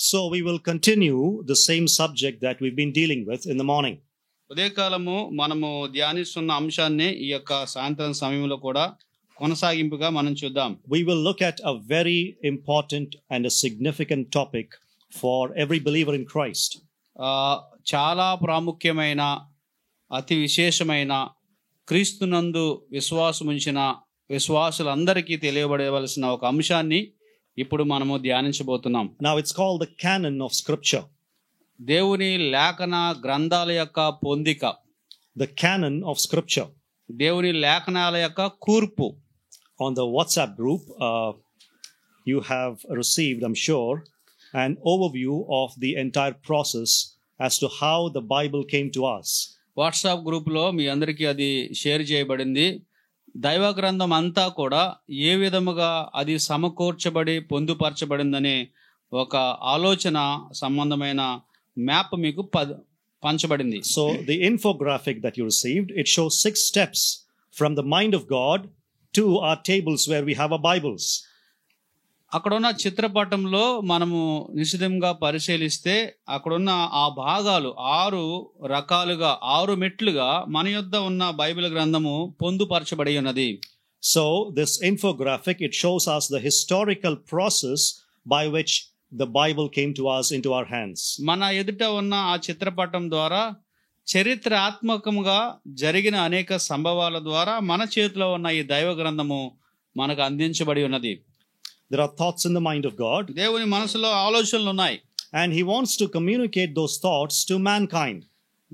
So we will continue the same subject that we've been dealing with in the morning. ఉదయకాలము మనము ధ్యానిస్తున్న అంశాన్ని ఈ యొక్క సాయంత్రం సమయంలో కూడా కొనసాగింపుగా మనం చూద్దాం. We will look at a very important and a significant topic for every believer in Christ. చాలా ప్రాముఖ్యమైన అతి విశేషమైన క్రీస్తునందు విశ్వాసముంచిన విశ్వాసులందరికీ తెలియబడవలసిన ఒక అంశాన్ని ఇప్పుడు మనము ధ్యానించబోతున్నాం. Now it's called the canon of scripture. దేవుని లేఖన గ్రంథాల యొక్క పొందిక. The canon of scripture. దేవుని లేఖనాల యొక్క కూర్పు. On the WhatsApp group, you have received, I'm sure, an overview of the entire process as to how the Bible came to us. WhatsApp గ్రూప్లో మీ అందరికీ అది షేర్ చేయబడింది. దైవ గ్రంథం అంతా కూడా ఏ విధముగా అది సమకూర్చబడి పొందుపరచబడిందనే ఒక ఆలోచన సంబంధమైన మ్యాప్ మీకు పంచబడింది. So the infographic that you received, it shows 6 steps from the mind of God to our tables where we have our Bibles. అక్కడున్న చిత్రపటంలో మనము నిశితంగా పరిశీలిస్తే అక్కడున్న ఆ భాగాలు 6 రకాలుగా 6 మెట్లుగా మన యొద్ద ఉన్న బైబిల్ గ్రంథము పొందుపరచబడి ఉన్నది. So this infographic, it shows us the historical process by which the Bible came to us into our hands. మన ఎదుట ఉన్న ఆ చిత్రపటం ద్వారా చరిత్రాత్మకంగా జరిగిన అనేక సంభవాల ద్వారా మన చేతిలో ఉన్న ఈ దైవ గ్రంథము మనకు అందించబడి ఉన్నది. There are thoughts in the mind of God. దేవుని మనసులో ఆలోచనలు ఉన్నాయి. And he wants to communicate those thoughts to mankind.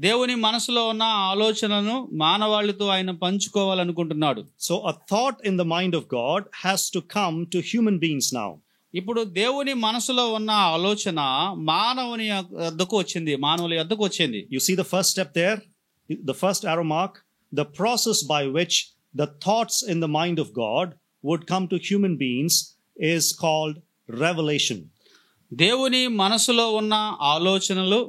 దేవుని మనసులో ఉన్న ఆలోచనలను మానవాళితో ఆయన పంచుకోవాలనుకుంటున్నాడు. So a thought in the mind of God has to come to human beings now. ఇప్పుడు దేవుని మనసులో ఉన్న ఆలోచన మానవుని యొద్దకు వచ్చింది, మానవుల యొద్దకు వచ్చింది. You see the first step there, the first arrow mark, the process by which the thoughts in the mind of God would come to human beings is called revelation. దేవుని మనసులో ఉన్న ఆలోచనలు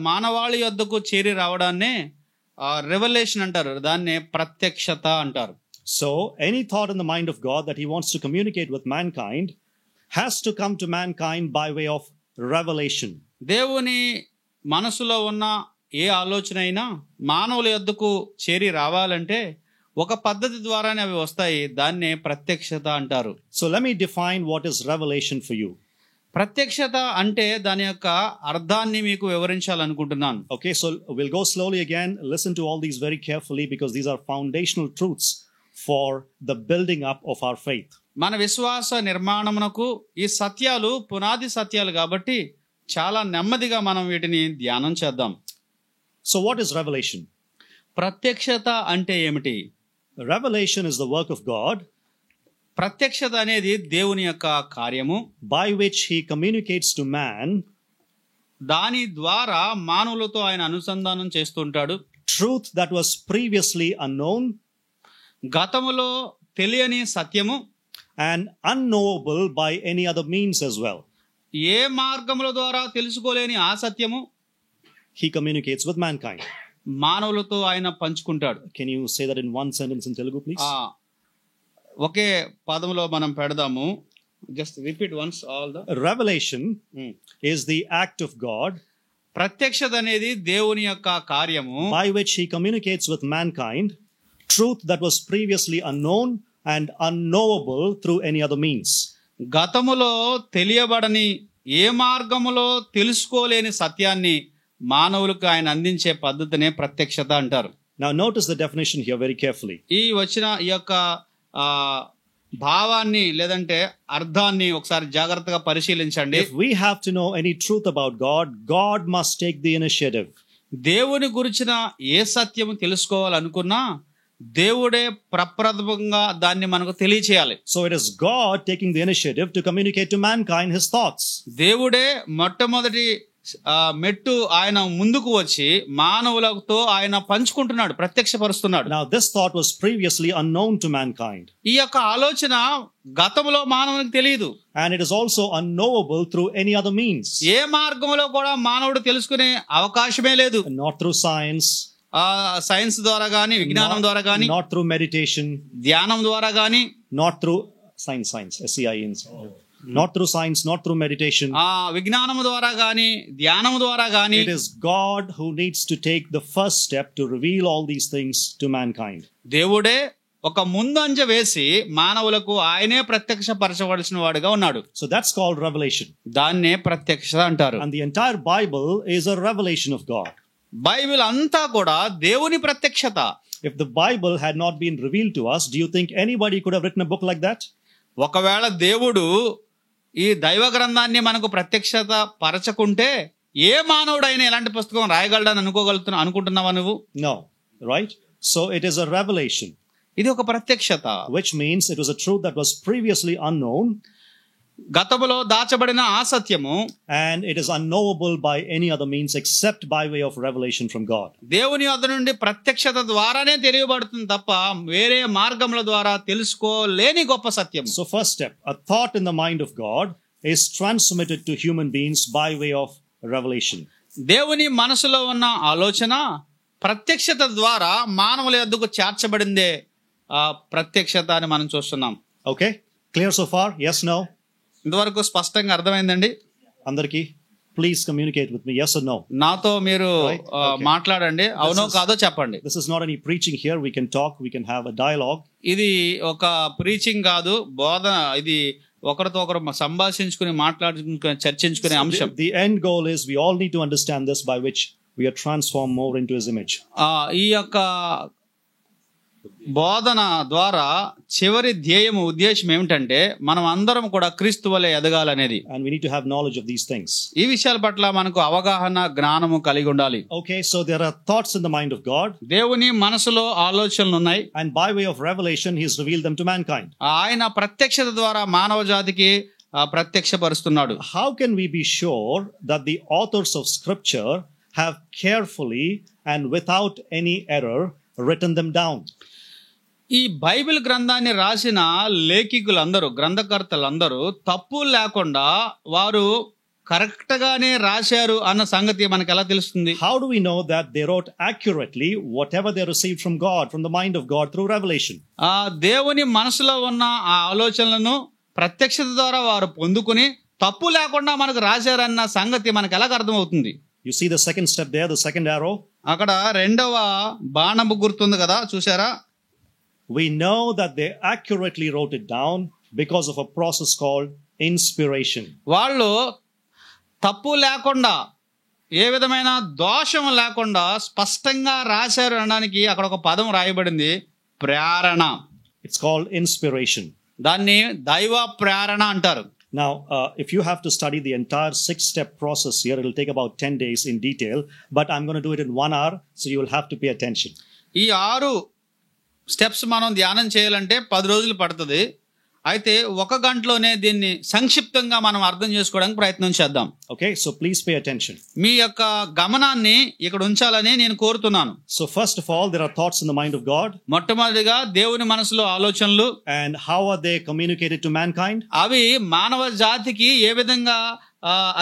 మానవాళి యొద్దకు చేరి రావడాన్నే రెవల్యూషన్ అంటారు, దాన్నే ప్రత్యక్షత అంటారు. So any thought in the mind of God that he wants to communicate with mankind has to come to mankind by way of revelation. దేవుని మనసులో ఉన్న ఏ ఆలోచన అయినా మానవుల యొద్దకు చేరి రావాలంటే ఒక పద్ధతి ద్వారానే అవి వస్తాయి, దాన్నే ప్రత్యక్షత అంటారు. So let me define what is revelation for you. ప్రత్యక్షత అంటే దాని యొక్క అర్థాన్ని మీకు వివరించాలనుకుంటున్నాను. Okay, so we'll go slowly again. Listen to all these very carefully because these are foundational truths for the building up of our faith. మన విశ్వాస నిర్మాణమునకు ఈ సత్యాలు పునాది సత్యాలు కాబట్టి చాలా నెమ్మదిగా మనం వీటిని ధ్యానం చేద్దాం. So what is revelation? ప్రత్యక్షత అంటే ఏమిటి? Revelation is the work of God. ప్రత్యక్షత అనేది దేవుని యొక్క కార్యము, by which he communicates to man. దాని ద్వారా మానవులతో ఆయన అనుసంధానం చేస్తుంటాడు. Truth that was previously unknown. గతములో తెలియని సత్యము. And unknowable by any other means as well. ఏ మార్గముల ద్వారా తెలుసుకోలేని ఆ సత్యము he communicates with mankind. మానవులతో ఆయన పంచుకుంటాడు. Can you say that in one sentence in Telugu, please? ఒకే పదములో మనం పెడదాము. Just repeat once all the. Revelation is the act of God. ప్రత్యక్షత అనేది దేవుని యొక్క కార్యము, by which he communicates with mankind truth that was previously unknown and unknowable through any other means. గతములో తెలియబడని ఏ మార్గములో తెలుసుకోలేని సత్యాన్ని మానవులకు ఆయన అందించే పద్ధతినే ప్రత్యక్షత అంటారు. Now notice the definition here very carefully. ఈ వచ్చిన ఈ యొక్క భావాన్ని లేదంటే అర్థాన్ని ఒకసారి జాగ్రత్తగా పరిశీలించండి. If we have to know any truth about God, God must take the initiative. దేవుని గురించిన ఏ సత్యము తెలుసుకోవాలనుకున్నా దేవుడే ప్రప్రథమంగా దాన్ని మనకు తెలియచేయాలి. So it is God taking the initiative to communicate to mankind his thoughts. దేవుడే మొట్టమొదటి మెట్టు ఆయన ముందుకు వచ్చి మానవులతో ఆయన పంచుకుంటున్నాడు, ప్రత్యక్షపరుస్తున్నాడు. Now this thought was previously unknown to mankind. ఈ యొక్క ఆలోచన గతంలో మానవునికి తెలియదు. And it is also unknowable through any other means. ఏ మార్గంలో కూడా మానవుడు తెలుసుకునే అవకాశమే లేదు. Not through science. సైన్స్ ద్వారా గాని, విజ్ఞానం ద్వారా గాని, not through meditation, ధ్యానం ద్వారా గాని, not through science SCINS, not through science, not through meditation. విజ్ఞానము ద్వారా గాని ధ్యానము ద్వారా గాని It is God who needs to take the first step to reveal all these things to mankind. దేవుడే ఒక ముందంజ వేసి మానవులకు ఆయనే ప్రత్యక్షపరచవలసిన వాడుగా ఉన్నాడు. So that's called revelation. దాన్నే ప్రత్యక్షత అంటారు. And the entire Bible is a revelation of God. Bible అంతా కూడా దేవుని ప్రత్యక్షత. If the Bible had not been revealed to us, do you think anybody could have written a book like that? ఒకవేళ దేవుడు ఈ దైవ గ్రంథాన్ని మనకు ప్రత్యక్షత పరచకుంటే ఏ మానవుడైనా ఎలాంటి పుస్తకం రాయగలడని అనుకుంటున్నావా నువ్వు? No, right? So it is a revelation. ఇది ఒక ప్రత్యక్షత, which means it was a truth that was previously unknown. గతములో దాచబడిన ఆ సత్యము, and it is unknowable by any other means except by way of revelation from God. దేవుని వద్ద నుండి ప్రత్యక్షత ద్వారానే తెలియబడుతుంది తప్ప వేరే మార్గముల ద్వారా తెలుసుకోలేని గొప్ప సత్యం. So first step, a thought in the mind of God is transmitted to human beings by way of revelation. దేవుని మనసులో ఉన్న ఆలోచన ప్రత్యక్షత ద్వారా మానవుల యొద్దకు చేర్చబడిందే ప్రత్యక్షత అని మనం చూస్తున్నాం. Okay, clear so far? Yes, no? ఇంతవరకు స్పష్టంగా అర్థమైందండి అందరికి? Please communicate with me, yes or no. నాతో మీరు మాట్లాడండి, అవునో కాదో చెప్పండి. This is not any preaching here. We can talk, we can have a dialogue. ఇది ఒక ప్రీచింగ్ కాదు, బోధన. ఇది ఒకరితో ఒకరు సంభాషించుకుని మాట్లాడుకుని చర్చించుకునే అంశం. The end goal is we all need to understand this, by which we are transformed more into his image. ఈ యొక్క బోధన ద్వారా చివరి ధ్యేయము, ఉద్దేశం ఏమిటంటే మనం అందరం కూడా క్రీస్తు వలె ఎదగాలనేది. And we need to have knowledge of these things. ఈ విషయాల పట్ల మనకు అవగాహన, జ్ఞానము కలిగి ఉండాలి. Okay, so there are thoughts in the mind of God. దేవుని మనసులో ఆలోచనలు ఉన్నాయి. And by way of revelation he has revealed them to mankind. ఆయన ప్రత్యక్షత ద్వారా మానవ జాతికి ప్రత్యక్షపరుస్తున్నాడు. How can we be sure that the authors of scripture have carefully and without any error written them down? ఈ బైబిల్ గ్రంథాన్ని రాసిన లేఖికులందరూ, గ్రంథకర్తలందరూ తప్పు లేకుండా వారు కరెక్ట్ గానే రాశారు అన్న సంగతి మనకు ఎలా తెలుస్తుంది? How do we know that they wrote accurately whatever they received from God, from the mind of God through revelation? దేవుని మనసులో ఉన్న ఆ ఆలోచనలను ప్రత్యక్షత ద్వారా వారు పొందుకుని తప్పు లేకుండా మనకు రాశారన్న సంగతి మనకు ఎలా అర్థమవుతుంది? You see the second step there, the second arrow? అక్కడ రెండవ బాణము గుర్తుంది కదా, చూసారా? We know that they accurately wrote it down because of a process called inspiration. వాళ్ళు తప్పు లేకుండా, ఏ విధమైన దోషం లేకుండా స్పష్టంగా రాశారు అనడానికి అక్కడ ఒక పదం రాయబడింది, ప్రేరణ. It's called inspiration. దాన్ని దైవ ప్రేరణ అంటారు. Now, if you have to study the entire 6-step process here, it will take about 10 days in detail, but I'm going to do it in 1 hour, so you will have to pay attention. ఈ 6 steps మనం ధ్యానం చేయాలంటే 10 రోజులు పడుతుంది. అయితే 1 గంటలోనే దీన్ని సంక్షిప్తంగా మనం అర్థం చేసుకోవడానికి ప్రయత్నం చేద్దాం. Okay, so please pay attention. మీ యొక్క గమనాన్ని ఇక్కడ ఉంచాలని నేను కోరుతున్నాను. So first of all, there are thoughts in the mind of God. మొట్టమొదటిగా దేవుని మనసులో ఆలోచనలు. And how are they communicated to mankind? అవి మానవ జాతికి ఏ విధంగా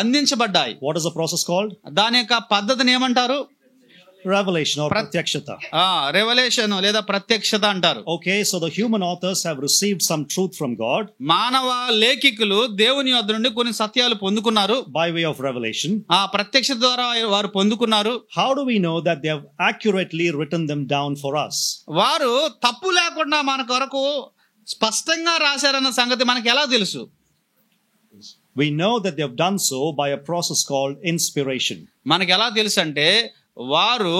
అందించబడ్డాయి? What is the process called? దాని యొక్క పద్ధతిని ఏమంటారు? Revelation or pratyakshata. రెవల్యూషన్ లేదా ప్రత్యక్షత అంటారు. Okay, so the human authors have received some truth from God. మానవ లేఖికులు దేవుని వద్ద నుండి కొన్ని సత్యాలు పొందుకున్నారు. By way of revelation. ప్రత్యక్షత ద్వారా వారు పొందుకున్నారు. How do we know that they have accurately written them down for us? వారు తప్పు లేకుండా మన కొరకు స్పష్టంగా రాశారన్న సంగతి మనకు ఎలా తెలుసు? We know that they have done so by a process called inspiration. మనకు ఎలా తెలుసు అంటే వారు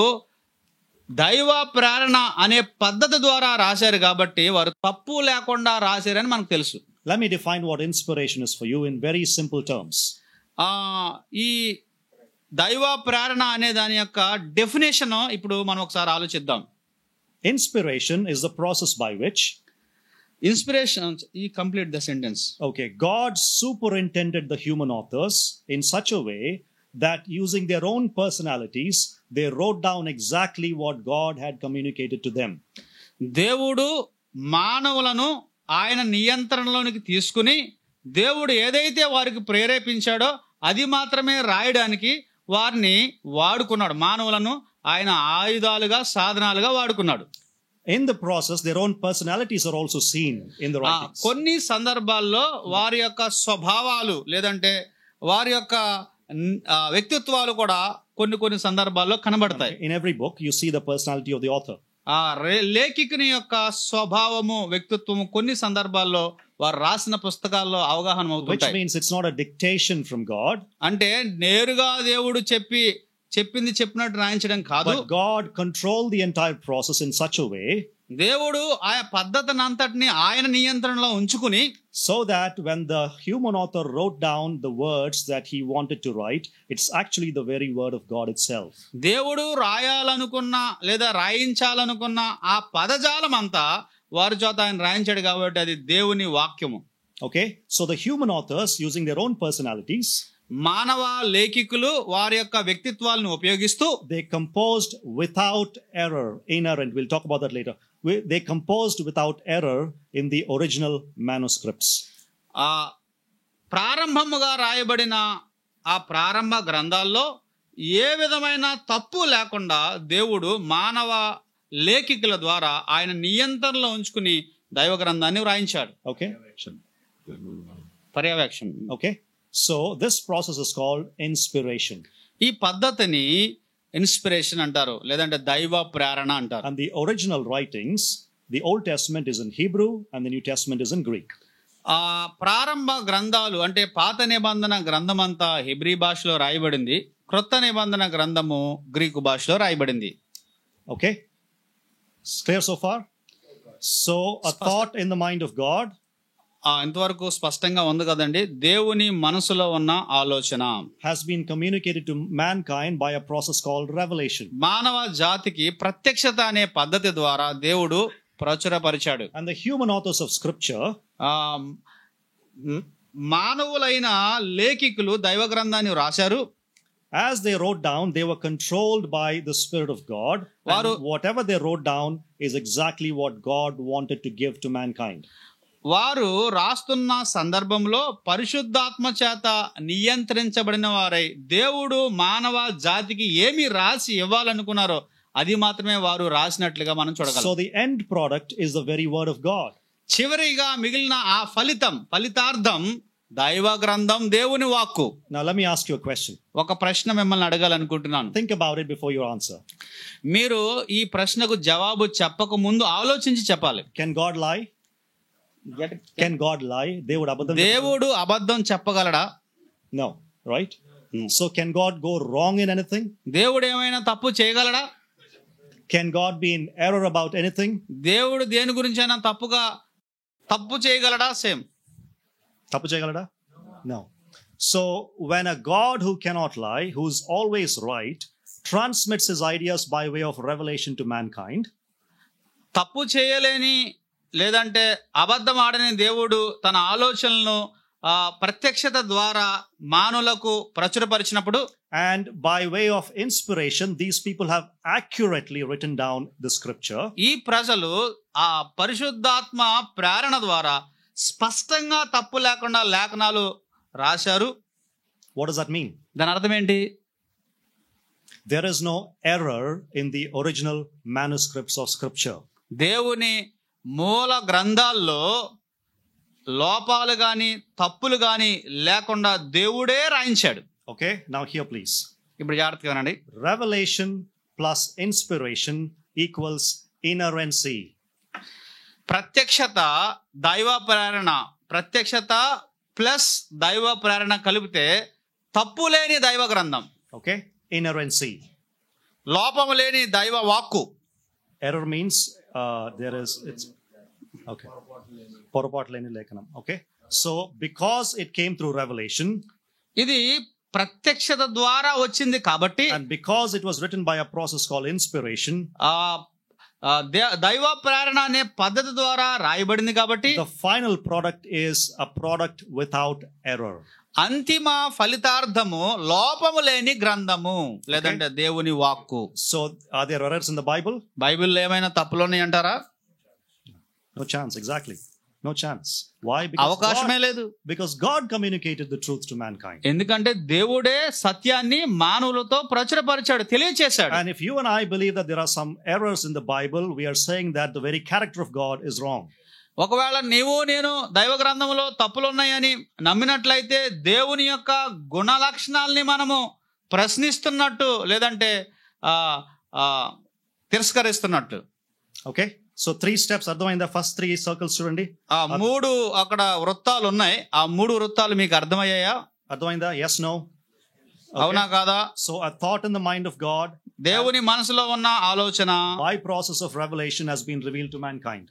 దైవ ప్రేరణ అనే పద్ధతి ద్వారా రాశారు కాబట్టి వారు తప్పు లేకుండా రాశారని మనకు తెలుసు. Let me define what inspiration is for you in very simple terms. ఈ దైవ ప్రేరణ అనే దాని యొక్క డెఫినేషన్ ఇప్పుడు మనం ఒకసారి ఆలోచిద్దాం. Inspiration is the process by which inspiration, you complete the sentence. Okay, God superintended the human authors in such a way that using their own personalities, they wrote down exactly what God had communicated to them. దేవుడు మానవులను ఆయన నియంత్రణలోనికి తీసుకుని దేవుడు ఏదైతే వారికి ప్రేరేపించాడో అది మాత్రమే రాయడానికి వారిని వాడుకున్నాడు. మానవులను ఆయన ఆయుధాలుగా, సాధనాలుగా వాడుకున్నాడు. In the process, their own personalities are also seen in the writings. కొన్ని సందర్భాల్లో వారి యొక్క స్వభావాలు లేదంటే వారి యొక్క వ్యక్తిత్వాలు కూడా కొన్ని సందర్భాల్లో కనబడతాయి. In every book, you see the personality of the author. లేఖికుని యొక్క స్వభావము వ్యక్తిత్వము కొన్ని సందర్భాల్లో వారు రాసిన పుస్తకాల్లో అవగాహన అవుతుంటాయి. Which means it's not a dictation from God. అంటే నేరుగా దేవుడు చెప్పింది చెప్పినట్టు రాయించడం కాదు. But God controlled the entire process in such a way, దేవుడు ఆయా పద్ధతిని అంతటిని ఆయన నియంత్రణలో ఉంచుకుని, so that when the human author wrote down the words that he wanted to write, it's actually the very word of God itself. దేవుడు రాయాలనుకున్న లేదా రాయించాలనుకున్న ఆ పదజాలం అంతా వారి చేత ఆయన రాయించాడు కాబట్టి అది దేవుని వాక్యము. Okay, so the human authors, using their own personalities, మానవ లేఖికులు వారి యొక్క వ్యక్తిత్వాలను ఉపయోగిస్తూ, they composed without error, inerrant. We'll talk about that later. They composed without error in the original manuscripts. ప్రారంభముగా రాయబడిన ఆ ప్రారంభ గ్రంథాల్లో ఏ విధమైన తప్పు లేకుండా దేవుడు మానవ లేఖికుల ద్వారా ఆయన నియంత్రణలో ఉంచుకుని దైవ గ్రంథాన్ని వ్రాయించాడు. Okay, పర్యవేక్షణ. Okay, so this process is called inspiration. ఈ పద్ధతిని ఇన్స్పిరేషన్ అంటారు లేదంటే దైవ ప్రేరణ అంటారు. And the original writings, the Old Testament is in Hebrew and the New Testament is in Greek. ప్రారంభ గ్రంథాలు అంటే పాత నిబంధన గ్రంథం అంతా హెబ్రీ భాషలో రాయబడింది, క్రొత్త నిబంధన గ్రంథము గ్రీకు భాషలో రాయబడింది. Okay, clear so far? So a thought in the mind of God, ఇంతవరకు స్పష్టంగా ఉంది కదండి. దేవుని మనసులో ఉన్న ఆలోచన has been communicated to mankind by a process called revelation. మానవ జాతికి ప్రత్యక్షత అనే పద్ధతి ద్వారా దేవుడు ప్రచురపరిచాడు. And the human authors of scripture, మానవులైన లేఖికులు దైవ గ్రంథాన్ని రాశారు. as they wrote down, they were controlled by the Spirit of God. And whatever they wrote down is exactly what God wanted to give to mankind. వారు రాస్తున్న సందర్భంలో పరిశుద్ధాత్మ చేత నియంత్రించబడిన వారై దేవుడు మానవ జాతికి ఏమి రాసి ఇవ్వాలనుకున్నారో అది మాత్రమే వారు రాసినట్లుగా మనం చూడగలం. So the end product is the very word of God. చివరిగా మిగిలిన ఆ ఫలితార్థం దైవ గ్రంథం, దేవుని వాక్కు. Now let me ask you a question. ఒక ప్రశ్న మిమ్మల్ని అడగాలనుకుంటున్నాను. Think about it before you answer. మీరు ఈ ప్రశ్నకు జవాబు చెప్పక ముందు ఆలోచించి చెప్పాలి. Can God lie? Can God lie? దేవుడు అబద్ధం చెప్పగలడా? No, right? So can God go wrong in anything? దేవుడు ఏమైనా తప్పు చేయగలడా? Can God be in error about anything? దేవుడు దేని గురించైనా తప్పు చేయగలడా? సేమ్ తప్పు చేయగలడా? No. So when a God who cannot lie, who is always right, transmits his ideas by way of revelation to mankind, తప్పు చేయలేని లేదంటే అబద్ధం ఆడని దేవుడు తన ఆలోచనలను ప్రత్యక్షత ద్వారా మానవులకు ప్రచురపరిచినప్పుడు, and by way of inspiration, these people have accurately written down the scripture. ఈ ప్రజలు ఆ పరిశుద్ధాత్మ ప్రేరణ ద్వారా స్పష్టంగా తప్పు లేకుండా లేఖనాలు రాశారు. What does that mean? దాని అర్థం ఏంటి? There is no error in the original manuscripts of scripture. దేవుని మూల గ్రంథాల్లో లోపాలు గాని తప్పులు గాని లేకుండా దేవుడే రాయించాడు. Okay, now here please. ఇప్పుడు జాగ్రత్తగా వినండి. Revelation plus inspiration equals inerrancy. ప్రత్యక్షత దైవ ప్రేరణ, ప్రత్యక్షత ప్లస్ దైవ ప్రేరణ కలిపితే తప్పు లేని దైవ గ్రంథం. Okay, inerrancy. లోపము లేని దైవ వాక్కు. Error means it's okay. పొరపాటు లేని లేఖనం. Okay, so because it came through revelation, ఇది ప్రత్యక్షత ద్వారా వచ్చింది కాబట్టి, and because it was written by a process called inspiration, దైవ ప్రేరణ అనే పద్ధతి ద్వారా రాయబడింది కాబట్టి, the final product is a product without error. అంతిమ ఫలితార్థము లోపము లేని గ్రంథము లేదంటే దేవుని వాక్కు. So are there errors in the Bible? బైబిల్లో ఏమైనా తప్పులు ఉన్నాయి అంటారా? No chance, exactly. No chance. Why? అవకాశమే లేదు. Because God communicated the truth to mankind. ఎందుకంటే దేవుడే సత్యాన్ని మానవులతో ప్రచురపరిచాడు, తెలియచేశాడు. And if you and I believe that there are some errors in the Bible, we are saying that the very character of God is wrong. ఒకవేళ నీవు నేను దైవ గ్రంథంలో తప్పులు ఉన్నాయని నమ్మినట్లయితే దేవుని యొక్క గుణ లక్షణాలని మనము ప్రశ్నిస్తున్నట్టు, లేదంటే తిరస్కరిస్తున్నట్టు. Okay, so 3 steps. అర్థమైందా? ఫస్ట్ 3 circles చూడండి. 3 అక్కడ వృత్తాలు ఉన్నాయి. ఆ 3 వృత్తాలు మీకు అర్థమయ్యాయా? అర్థమైందా? Yes, no? అవునా కాదా? So a thought in the mind of God, దేవుని మనసులో ఉన్న ఆలోచన by process of revelation has been revealed to mankind.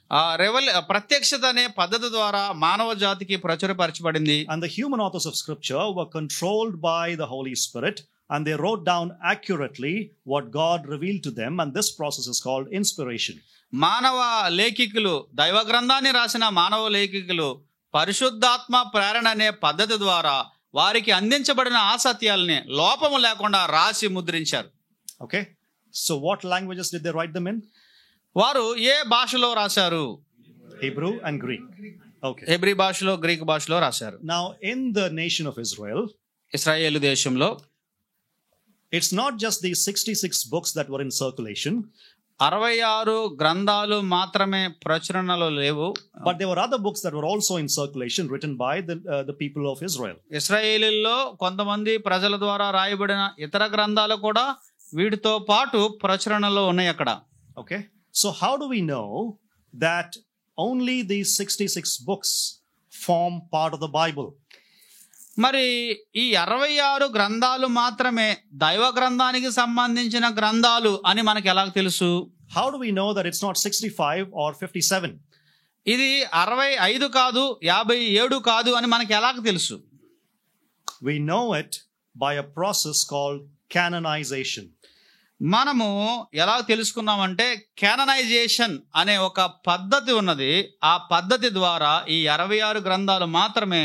ప్రత్యక్షత అనే పద్ధతి ద్వారా మానవ జాతికి ప్రచురపరచబడింది. And the human authors of scripture were controlled by the Holy Spirit, and they wrote down accurately what God revealed to them, and this process is called inspiration. మానవ లేఖికులు, దైవ గ్రంథాన్ని రాసిన మానవ లేఖికులు పరిశుద్ధాత్మ ప్రేరణ అనే పద్ధతి ద్వారా వారికి అందించబడిన ఆ సత్యాలని లోపము లేకుండా రాసి ముద్రించారు. Okay, so what languages did they write them in? వారు ఏ భాషలో రాశారు? Hebrew and Greek. Okay, Hebrew భాషలో, గ్రీక్ భాషలో రాశారు. Now in the nation of Israel, ఇశ్రాయేలు దేశంలో it's not just these 66 books that were in circulation, 66 గ్రంథాలు మాత్రమే ప్రచురణలో లేవు, but there were other books that were also in circulation written by the people of Israel. ఇశ్రాయేలీల్లో కొంతమంది ప్రజల ద్వారా రాయబడిన ఇతర గ్రంథాలు కూడా వీటితో పాటు ప్రచురణలో ఉన్నాయి అక్కడ. Okay, so how do we know that only these 66 books form part of the Bible? మరి ఈ 66 గ్రంథాలు మాత్రమే దైవ గ్రంథానికి సంబంధించిన గ్రంథాలు అని మనకి ఎలా తెలుసు? How do we know that it's not 65 or 57? ఇది 65 కాదు, 57 కాదు అని మనకి ఎలా తెలుసు? We know it by a process called canonization. మనము ఎలా తెలుసుకున్నామంటే క్యాననైజేషన్ అనే ఒక పద్ధతి ఉన్నది. ఆ పద్ధతి ద్వారా ఈ 66 గ్రంథాలు మాత్రమే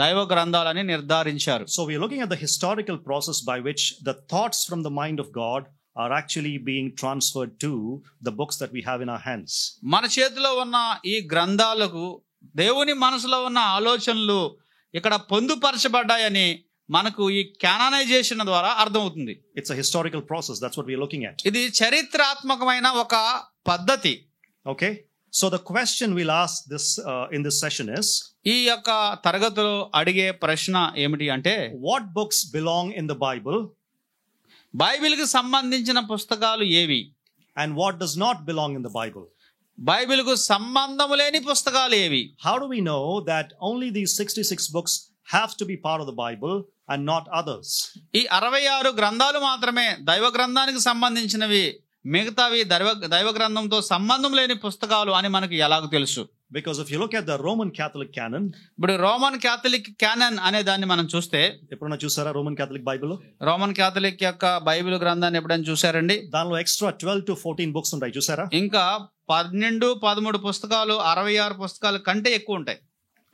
దైవ గ్రంథాలని నిర్ధారించారు. So we are looking at the historical process by which the thoughts from the mind of God are actually being transferred to the books that we have in our hands. మన చేతిలో ఉన్న ఈ గ్రంథాలకు దేవుని మనసులో ఉన్న ఆలోచనలు ఇక్కడ పొందుపరచబడ్డాయని మనకు ఈ క్యాననైజేషన్ ద్వారా అర్థమవుతుంది. It's a historical process. That's what we are looking at. ఇది చరిత్రాత్మకమైన ఒక పద్ధతి. Okay, so the question we'll ask this in this session is, ఈ యొక్క తరగతిలో అడిగే ప్రశ్న ఏమిటి అంటే, what books belong in the Bible బైబిల్కి సంబంధించిన పుస్తకాలు ఏవి, and what does not belong in the Bible? బైబిల్కు సంబంధం లేని పుస్తకాలు ఏవి? How do we know that only these 66 books have to be part of the Bible and not others? ఈ 66 గ్రంథాలు మాత్రమే దైవ గ్రంథానికి సంబంధించినవి, మిగతావి దైవ గ్రంథంతో సంబంధం లేని పుస్తకాలు అని మనకు ఎలాగో తెలుసు? Because if you look at the Roman Catholic canon, ఇప్పుడు రోమన్ క్యాథలిక్ క్యానన్ అనే దాన్ని మనం చూస్తే, ఎప్పుడైనా చూసారా Roman Catholic Bible? Roman Catholic యొక్క బైబిల్ గ్రంథాన్ని ఎప్పుడైనా చూసారండి? దానిలో ఎక్స్ట్రా 12 to 14 బుక్స్ ఉంటాయి, చూసారా? ఇంకా 12, 13 పుస్తకాలు 66 పుస్తకాల కంటే ఎక్కువ ఉంటాయి.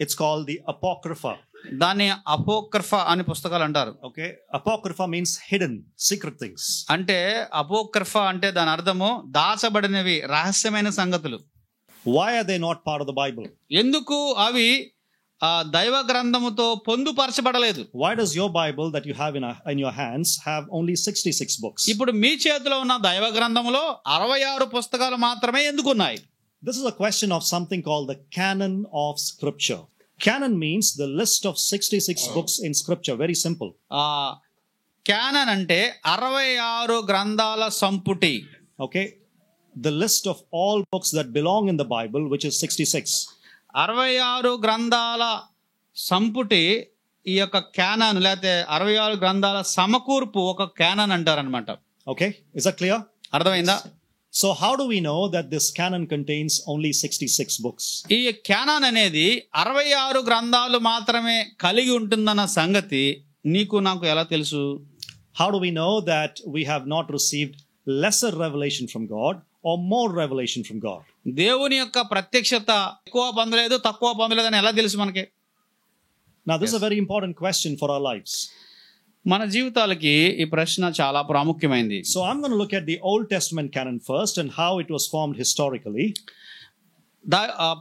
It's called the Apocrypha. దాన్ని అపోక్రిఫా అని పుస్తకాలు అంటారు. Okay, Apocrypha means hidden, secret things. అంటే అపోక్రిఫా అంటే దాని అర్థము దాచబడినవి, రహస్యమైన సంగతులు. Why are they not part of the Bible? ఎందుకు అవి దైవ గ్రంథముతో పొందుపరచబడలేదు? Why does your Bible that you have in your hands have only 66 books? ఇప్పుడు మీ చేతిలో ఉన్న దైవ గ్రంథములో 66 పుస్తకాలు మాత్రమే ఎందుకు ఉన్నాయి? This is a question of something called the canon of scripture. Canon means the list of 66 books in scripture. Very simple. Canon అంటే 66 గ్రంథాల సంపుటి. Okay, the list of all books that belong in the Bible, which is 66. 66 గ్రంథాల సంపుటి ఈ యొక్క canon, లేకపోతే 66 గ్రంథాల సమకూర్పు ఒక క్యానన్ అంటారనమాట. Okay, is that clear? అర్థమైందా? So how do we know that this canon contains only 66 books? ఈ క్యానన్ అనేది 66 గ్రంథాలు మాత్రమే కలిగి ఉంటుందన్న సంగతి నీకు నాకు ఎలా తెలుసు? How do we know that we have not received lesser revelation from God or more revelation from God? దేవుని యొక్క ప్రత్యక్షత ఎక్కువ పొందలేదు, తక్కువ పొందలేదు అని ఎలా తెలుసు మనకి? Now this is a very important question for our lives. మన జీవితాలకి ఈ ప్రశ్న చాలా ప్రాముఖ్యమైనది. So I'm going to look at the Old Testament canon first and how it was formed historically.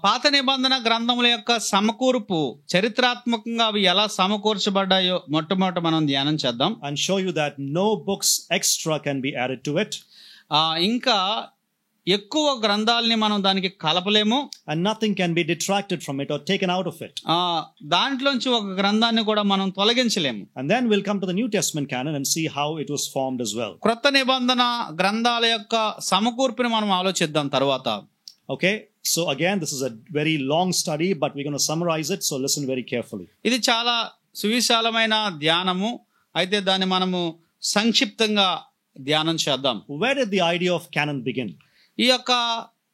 పాత నిబంధన గ్రంథముల యొక్క సమకూర్పు చరిత్రాత్మకంగా అవి ఎలా సమకూర్చబడ్డాయో మొట్టమొదట మనం ధ్యానం చేద్దాం. And show you that no books extra can be added to it. ఇంకా ఎక్కువ గ్రంథాలని మనం దానికి కలపలేము. And nothing can be detracted from it or taken out of it. దాంట్లోంచి ఒక గ్రంథాన్ని కూడా మనం తొలగించలేము. And then we'll come to the New Testament canon and see how it was formed as well. క్రొత్త నిబంధన గ్రంథాల యొక్క సమకూర్పుని మనం ఆలోచిద్దాం తర్వాత. Okay, so again this is a very long study, but we're going to summarize it, so listen very carefully. ఇది చాలా సువిశాలమైన ధ్యానము, అయితే దాన్ని మనము సంక్షిప్తంగా ధ్యానం చేద్దాం. Where did the idea of canon begin? ఈ యొక్క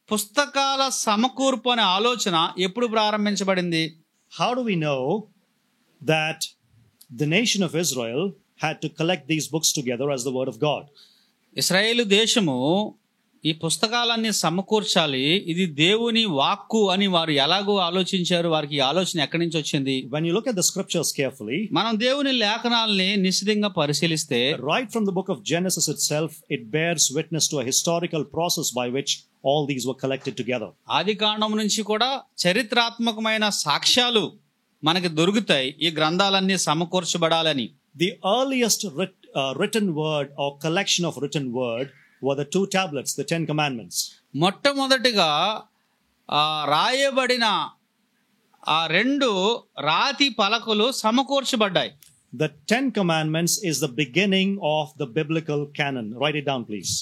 పుస్తకాల సమకూర్పు అనే ఆలోచన ఎప్పుడు ప్రారంభించబడింది? How do we know that the nation of Israel had to collect these books together as the word of God? ఇశ్రాయేలు దేశము ఈ పుస్తకాలన్నీ సమకూర్చాలి, ఇది దేవుని వాక్కు అని వారు ఎలాగో ఆలోచించారు? వారికి ఈ ఆలోచన ఎక్కడి నుంచి వచ్చింది? When you look at the scriptures carefully, మనం దేవుని లేఖనాల్ని నిశ్చితంగా పరిశీలిస్తే, right from the book of Genesis itself, it bears witness to a historical process by which all these were collected together. ఆదికాండం నుంచి కూడా చరిత్రాత్మకమైన సాక్ష్యాలు మనకి దొరుకుతాయి ఈ గ్రంథాలన్నీ సమకూర్చబడాలని. The earliest written word or collection of written word were the 2 tablets, the 10 commandments. మొట్టమొదటిగా రాయబడిన ఆ 2 రాతి పలకలు సమకూర్చబడ్డాయి. The 10 commandments is the beginning of the biblical canon. Write it down, please.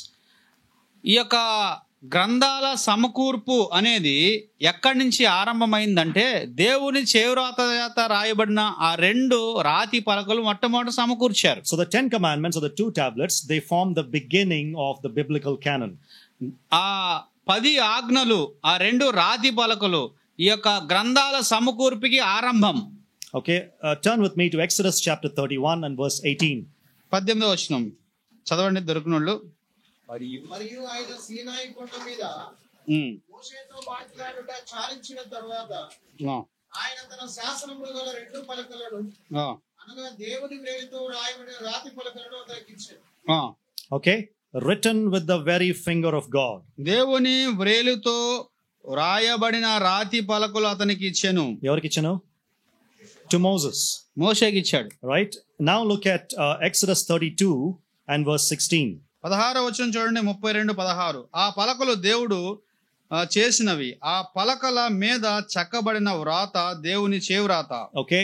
ఈ యొక్క గ్రంథాల సమకూర్పు అనేది ఎక్కడి నుంచి ఆరంభమైందంటే, దేవుని చేవ్రాత చేత రాయబడిన ఆ 2 రాతి పలకలు మొట్టమొదట సమకూర్చారు. So the 10 commandments or the 2 tablets, they form the beginning of the biblical canon. ఆ 10 ఆజ్ఞలు, ఆ 2 రాతి పలకలు ఈ యొక్క గ్రంథాల సమకూర్పుకి ఆరంభం. Okay, turn with me to Exodus chapter 31 and verse 18. 18వ వచనం చదవండి దొరికినోళ్ళు. మరియు ఆయన సీనాయి కొండ మీద మోషేతో మాట్లాడుట చాలించిన తరువాత ఆయన తన శాసనములు గల 2 పలకలను అనగా దేవుని వ్రేలితో రాయబడిన రాతి పలకలను అతనికి ఇచ్చాడు. Okay, written with the very finger of God. దేవుని వ్రేలితో రాయబడిన రాతి పలకలు అతనికి ఇచ్చాను. ఎవరికి ఇచ్చాను? To Moses. మోషేకి ఇచ్చాడు. Right, now look at Exodus 32 and verse 16. 16వ వచనం చూడండి, 32:16. ఆ పలకలు దేవుడు చేసినవి, ఆ పలకల మీద చెక్కబడిన వ్రాత దేవుని చేవ్రాత. Okay,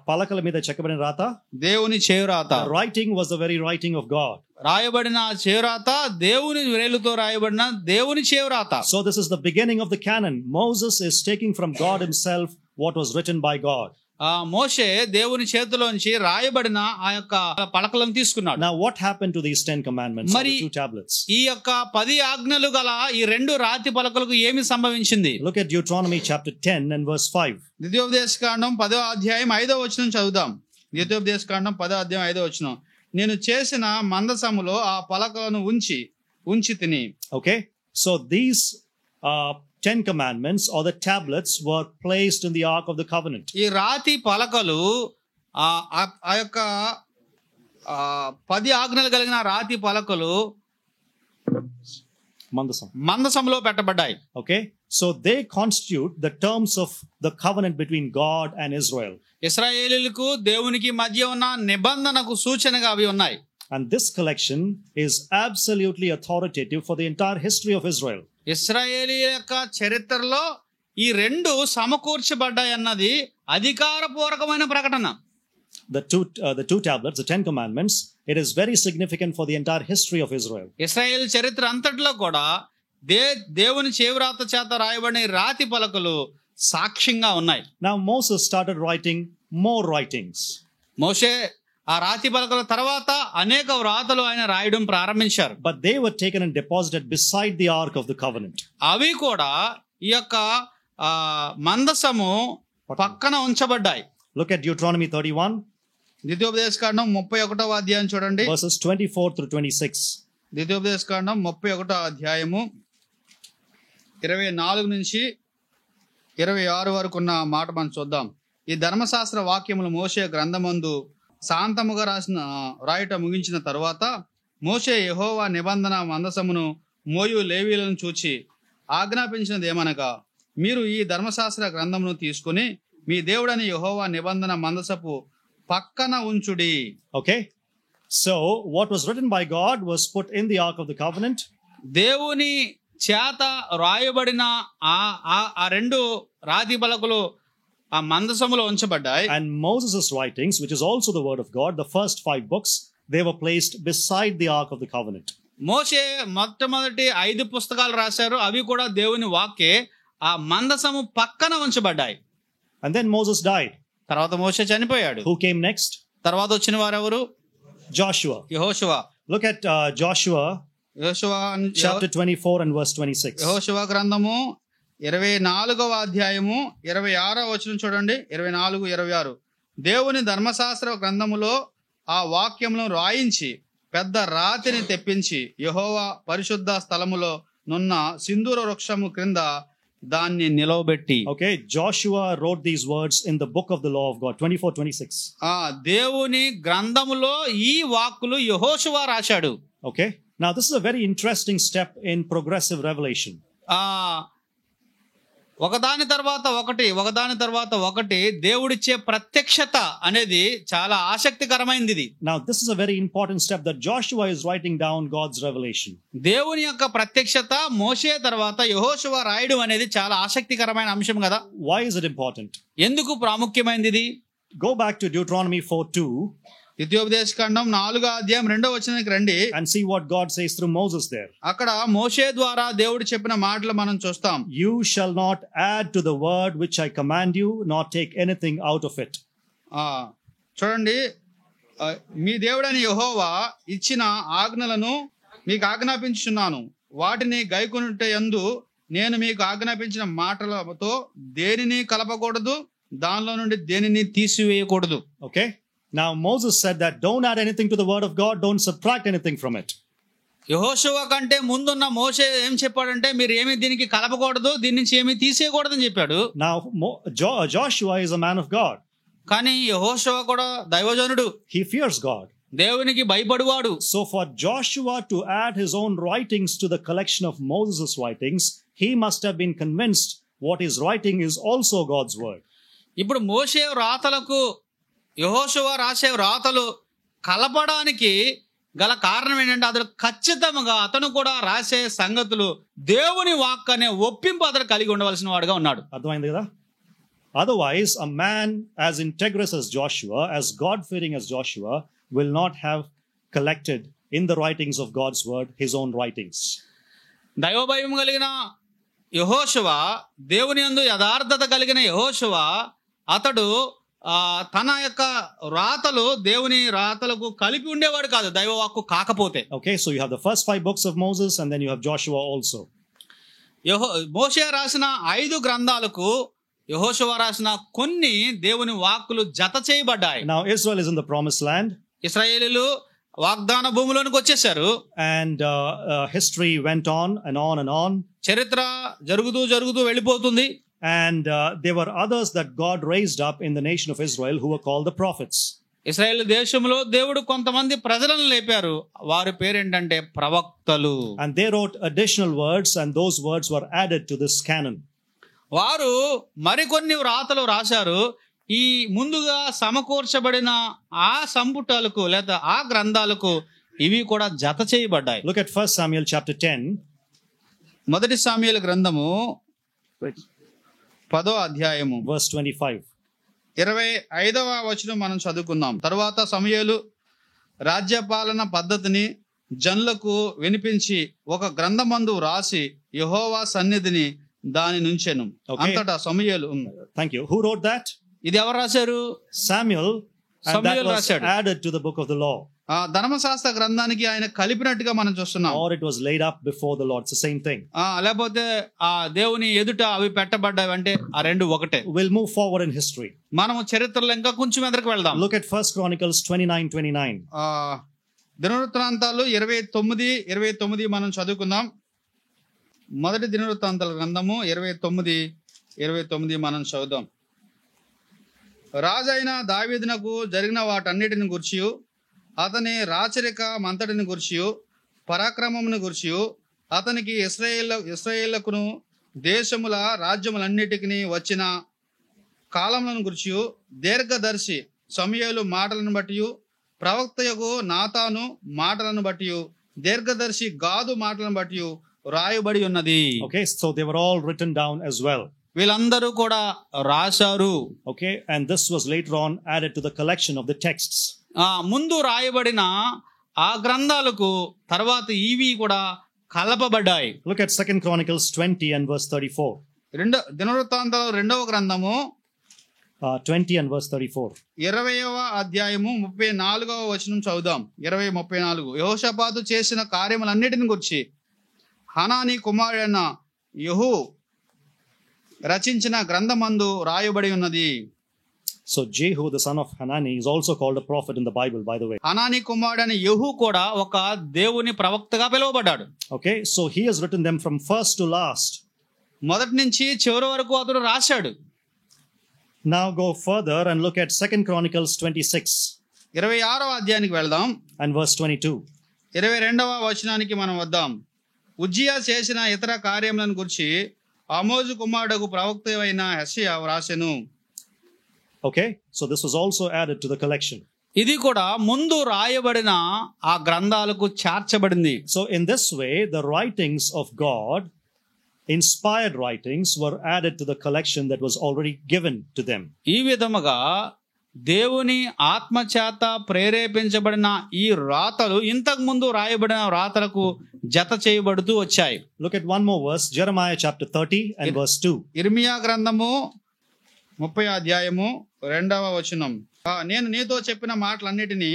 పలకల మీద చెక్కబడిన రాత దేవుని చేవ్రాత. Writing was the very writing of God. రాయబడిన చేవ్రాత దేవుని వ్రేలుతో రాయబడిన దేవుని చేవ్రాత. So this is the beginning of the canon. Moses is taking from God himself what was written by God. మోషే దేవుని చేతిలోంచి రాయబడిన ఆ యొక్క పలకలను తీసుకున్నాడు. Now what happened to these 10 commandments, or the 2 tablets? ఈ యొక్క 10 ఆజ్ఞలు గల ఈ 2 రాతి పలకలకు ఏమి సంభవించింది? Look at Deuteronomy chapter 10 and verse 5. ద్వితీయోపదేశకాండం 10వ అధ్యాయం 5వ వచనం చదువుదాం. ద్వితీయోపదేశకాండం 10వ అధ్యాయం 5వ వచనం. నేను చేసిన మందసములో ఆ పలకలను ఉంచి తిని. Okay, so these 10 commandments or the tablets were placed in the ark of the covenant. ఈ రాతి పలకలు ఆ యొక్క 10 ఆజ్ఞలు కలిగిన రాతి పలకలు మందసంలో పెట్టబడ్డాయి. Okay, so they constitute the terms of the covenant between God and Israel. ఇశ్రాయేలీయులకు దేవునికి మధ్య ఉన్న నిబంధనకు సూచనగా అవి ఉన్నాయి. And this collection is absolutely authoritative for the entire history of Israel. ఇశ్రాయేలీయుల యొక్క చరిత్రలో ఈ 2 సమకూర్చబడ్డాయి అన్నది అధికారపూర్వకమైన ప్రకటన. The two tablets, the 10 commandments, it is very significant for the entire history of Israel. Israel చరిత్ర అంతట్లో కూడా దేవుని చేవ్రాత చేత రాయబడిన రాతి పలకలు సాక్ష్యంగా ఉన్నాయి. Now Moses started writing more writings. మోషే ఆ రాతి పలకల తర్వాత అనేక వ్రాతలు ఆయన రాయడం ప్రారంభించారు. But they were taken and deposited beside the ark of the covenant. అవి కూడా ఈ యొక్క మందసము పక్కన ఉంచబడ్డాయి. Look at Deuteronomy 31. ద్వితీయోపదేశకాండం 31వ అధ్యాయం చూడండి. Verses 24 through 26. ద్వితీయోపదేశకాండం 31వ అధ్యాయము 24 నుంచి 26 వరకు ఉన్న మాట మనం చూద్దాం. ఈ ధర్మశాస్త్ర వాక్యములు మోషే గ్రంథమందు శాంతముగా రాయట ముగించిన తరువాత మోషే యెహోవా నిబంధన మందసమును మోయు లేవీలను చూచి ఆజ్ఞాపించినది ఏమనగా, మీరు ఈ ధర్మశాస్త్ర గ్రంథమును తీసుకుని మీ దేవుడని యెహోవా నిబంధన మందసపు పక్కన ఉంచుడి. Okay. So what was written by God was put in the Ark of the Covenant. దేవుని చేత రాయబడిన ఆ రెండు రాతి పలకలు ఆ మందసములో ఉంచబడ్డాయి. And Moses' writings, which is also the word of God, the first 5 books, they were placed beside the Ark of the Covenant. మోషే మొట్టమొదటి 5 పుస్తకాలు రాశారు. అవి కూడా దేవుని వాక్యే ఆ మందసము పక్కన ఉంచబడ్డాయి. And then Moses died. తర్వాత మోషే చనిపోయాడు. Who came next? తర్వాత వచ్చిన వారు ఎవరు? Joshua. యెహోషువ. Look at Joshua chapter 24 and verse 26. యెహోషువ గ్రంథము 24వ అధ్యాయము 26వ వచనం చూడండి. 24, 26. దేవుని ధర్మశాస్త్ర గ్రంథములో ఆ వాక్యములను రాయించి పెద్ద రాతిని తెప్పించి యెహోవా పరిశుద్ధ స్థలములో నున్న సింధూర వృక్షము క్రింద దాన్ని నిలవబెట్టి. Okay, Joshua wrote these words in the book of the law of God, 24:26. దేవుని గ్రంథములో ఈ వాక్కులు యెహోషువ రాశాడు. Okay, now this is a very interesting step in progressive revelation. ఒకదాని తర్వాత ఒకటి దేవుడిచ్చే ప్రత్యక్షత అనేది చాలా ఆసక్తికరమైనది. Now this is a very important step that Joshua is writing down God's revelation. దేవుని యొక్క ప్రత్యక్షత మోషే తర్వాత యెహోషువ రాయడం అనేది చాలా ఆసక్తికరమైన అంశం కదా. Why is it important? ఎందుకు ప్రాముఖ్యమైనది? Go back to Deuteronomy 4:2. ద్వితీయోపదేశకాండం 4వ అధ్యాయం 2వ వచనానికి రండి. And see what God says through Moses there. అక్కడ మోషే ద్వారా దేవుడు చెప్పిన మాటలు మనం చూస్తాం. You shall not add to the word which I command you, nor take anything out of it. చూడండి, మీ దేవుడని యెహోవా ఇచ్చిన ఆజ్ఞలను మీకు ఆజ్ఞాపించుచున్నాను. వాటిని గైకొనుట యందు నేను మీకు ఆజ్ఞాపించిన మాటలతో దేనిని కలపకూడదు, దానిలో నుండి దేనిని తీసివేయకూడదు. Okay. Now Moses said that don't add anything to the word of God, don't subtract anything from it. యెహోషువ కంటే ముందున్న మోషే ఏం చెప్పాడంటే మీరు ఏమీ దీనికి కలపకూడదు, దీని నుంచి ఏమీ తీసేయకూడదు అని చెప్పాడు. Now Joshua is a man of God. కానీ యెహోషువ కూడా దైవజనుడు. He fears God. దేవునికి భయపడువాడు. So for Joshua to add his own writings to the collection of Moses' writings, he must have been convinced what his writing is also God's word. ఇప్పుడు మోషే రాతలకు యెహోషువ రాసే రాతలు కలపడానికి గల కారణం ఏంటంటే అతడు ఖచ్చితంగా అతను కూడా రాసే సంగతులు దేవుని వాక్ అనే ఒప్పింపు అతడు కలిగి ఉండవలసిన వాడుగా ఉన్నాడు. అర్థమైంది కదా? Otherwise, a man as integrous as Joshua, as God-fearing as Joshua, will not have collected in the writings of God's word his own writings. దైవభయం కలిగిన యెహోషువ, దేవుని యందు యథార్థత కలిగిన యెహోషువ, అతడు తన యొక్క రాతలు దేవుని రాతలకు కలిపి ఉండేవాడు కాదు, దైవవాక్కు కాకపోతే. Okay, so you have the first 5 books of Moses and then you have Joshua also. మోషే రాసిన 5 గ్రంథాలకు యెహోషువ రాసిన కొన్ని దేవుని వాక్కులు జత చేయబడ్డాయి. Now Israel is in the promised land. ఇశ్రాయేలీయులు వాగ్దాన భూమిలోనికి వచ్చేసారు. And history went on and on and on. చరిత్ర జరుగుతూ వెళ్ళిపోతుంది. And there were others that God raised up in the nation of Israel who were called the prophets. ఇశ్రాయేలు దేశంలో దేవుడు కొంతమంది ప్రజలను లేపారు. వారి పేరేంటంటే ప్రవక్తలు. And they wrote additional words and those words were added to this canon. వారు మరికొన్ని రాతలు రాశారు. ఈ ముందుగా సమకూర్చబడిన ఆ సంపుటాలకు లేదా ఆ గ్రంథాలకు ఇవి కూడా జత చేయబడ్డాయి. Look at 1 Samuel chapter 10. మొదటి సామ్యుయేలు గ్రంథము 10వ అధ్యాయము verse 25. 25వ వచనం మనం చదువుకుందాం. తరువాత సమూయేలు రాజ్యపాలన పద్ధతిని జనులకు వినిపించి ఒక గ్రంథమందు రాసి యెహోవా సన్నిధిని దాని నుంచెను. అంతటా సమూయేలు. Thank you. Who wrote that? ఇది ఎవరు రాశారు? Samuel. And that was రాశాడు. added to the book of the law. ధర్మశాస్త్ర గ్రంథానికి ఆయన కలిపినట్టుగా మనం చూస్తున్నాం. Or it was laid up before the Lord. It's the same thing. లేకపోతే ఆ దేవుని ఎదుట అవి పెట్టబడ్డాయి అంటే ఆ రెండు ఒకటే. We'll move forward in history. మనము చరిత్రలో ఇంకా కొంచెం ఎదురుకు వెళ్దాం. Look at 1 Chronicles 29:29. దినవృత్తాంతాలు 29 మనం చదువుకుందాం. మొదటి దినవృత్తాంతాల గ్రంథము 29 మనం చదువుదాం. రాజైన దావీదునకు జరిగిన వాటన్నిటిని గుర్చియు అతని రాచరిక మంతటిని గుర్చియు పరాక్రమమును గుర్చియు అతనికి ఇశ్రాయేలుకును దేశముల రాజ్యములన్నిటికి వచ్చిన కాలములను గురించి దీర్ఘదర్శి సమూయేలు మాటలను బట్టి, ప్రవక్తయగు నాతాను మాటలను బట్టి, దీర్ఘదర్శి గాదు మాటలను బట్టి రాయబడి ఉన్నది. Okay, so they were all written down as well. వీళ్ళందరూ కూడా రాశారు. Okay, and this was later on added to the collection of the texts. ముందు రాయబడిన ఆ గ్రంథాలకు తర్వాత ఇవి కూడా కలపబడ్డాయి. Look at 2 Chronicles 20 and verse 34. దినవృత్తాంతాలు 2వ గ్రంథము 20 and verse 34. 20వ అధ్యాయము 34వ వచనం చదువుదాం. 20:34. యెహోషాపాతు చేసిన కార్యములన్నిటిని గురించి హనానీ కుమారుడైన యెహూ రచించిన గ్రంథమందు రాయబడి ఉన్నది. So Jehu, the son of Hanani, is also called a prophet in the Bible, by the way. Hanani కుమారుడైన యెహూ కూడా ఒక దేవుని ప్రవక్తగా పిలువబడ్డాడు. Okay, so he has written them from first to last. మొదటి నుంచి చివరి వరకు అతడు రాశాడు. Now go further and look at 2 Chronicles 26 26వ అధ్యాయానికి వెళ్దాం. and verse 22. 22వ వచనానికి మనం వద్దాం. ఉజ్జియా చేసిన ఇతర కార్యములను గురించి ఆమోజు కుమారుడు ప్రవక్త అయిన యెషయా వ్రాసెను. Okay, so this was also added to the collection. ఇది కూడా ముందు రాయబడిన ఆ గ్రంథాలకు చేర్చబడింది. So in this way, the writings of God, inspired writings, were added to the collection that was already given to them. ఈ విధముగా దేవుని ఆత్మచేత ప్రేరేపించబడిన ఈ రాతలు ఇంతకు ముందు రాయబడిన రాతలకు జత చేయబడుతూ వచ్చాయి. Look at one more verse, Jeremiah chapter 30 and verse 2. ఇర్మియా గ్రంథము 30వ అధ్యాయము 2వ వచనం. నేను నీతో చెప్పిన మాటలన్నిటినీ